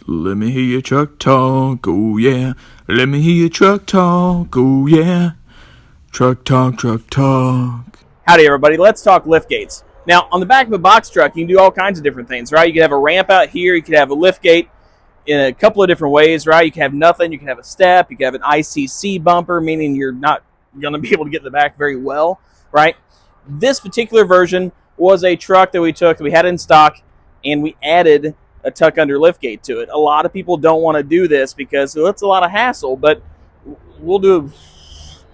Let me hear your truck talk, oh yeah. Let me hear your truck talk, oh yeah. Truck talk, truck talk. Howdy everybody, let's talk lift gates. Now, on the back of a box truck, you can do all kinds of different things, right? You could have a ramp out here, you could have a lift gate in a couple of different ways, right? You can have nothing, you can have a step, you can have an ICC bumper, meaning you're not going to be able to get in the back very well, right? This particular version was a truck that we took, that we had in stock, and we added a tuck under lift gate to it. A lot of people don't want to do this because it's a lot of hassle, but we'll do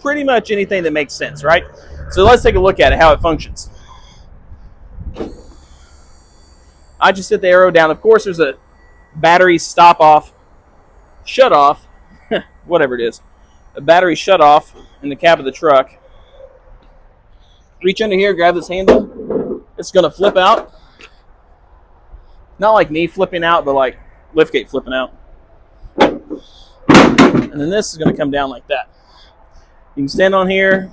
pretty much anything that makes sense, right? So let's take a look at it, how it functions. I just set the arrow down. Of course, there's a battery stop off, shut off, whatever it is, a battery shut off in the cab of the truck. Reach under here, grab this handle. It's going to flip out. Not like me flipping out, but like liftgate flipping out. And then this is going to come down like that. You can stand on here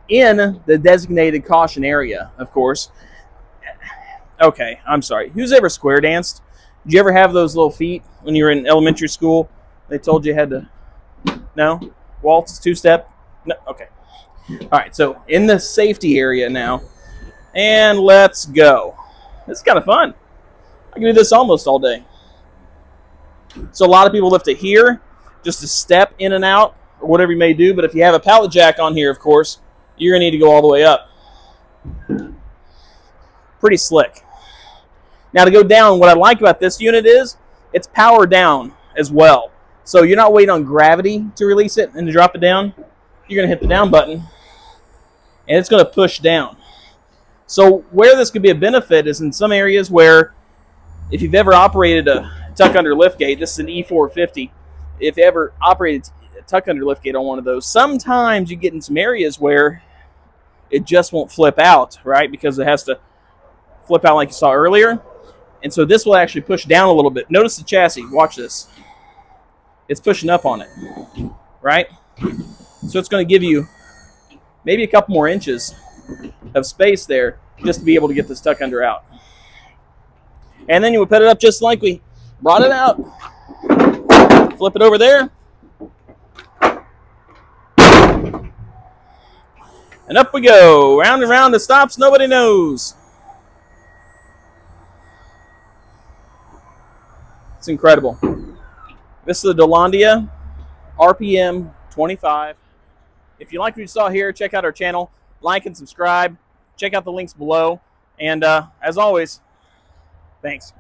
in the designated caution area, of course. Okay, I'm sorry. Who's ever square danced? Did you ever have those little feet when you were in elementary school? They told you had to, no? Waltz, two-step? No, okay. All right, so in the safety area now, and let's go. It's kind of fun. I can do this almost all day. So a lot of people lift it here, just to step in and out, or whatever you may do. But if you have a pallet jack on here, of course, you're going to need to go all the way up. Pretty slick. Now to go down, what I like about this unit is it's power down as well. So you're not waiting on gravity to release it and to drop it down. You're going to hit the down button, and it's going to push down. So where this could be a benefit is in some areas where, if you've ever operated a tuck under liftgate, this is an E450. If you ever operated a tuck under liftgate on one of those, sometimes you get in some areas where it just won't flip out, right? Because it has to flip out like you saw earlier. And so this will actually push down a little bit. Notice the chassis. Watch this. It's pushing up on it, right? So it's going to give you maybe a couple more inches of space there just to be able to get this tuck under out. And then you would put it up just like we brought it out. Flip it over there. And up we go. Round and round, it stops, nobody knows. It's incredible. This is the Dhollandia RPM 25. If you like what you saw here, check out our channel. Like and subscribe. Check out the links below. And as always, thanks.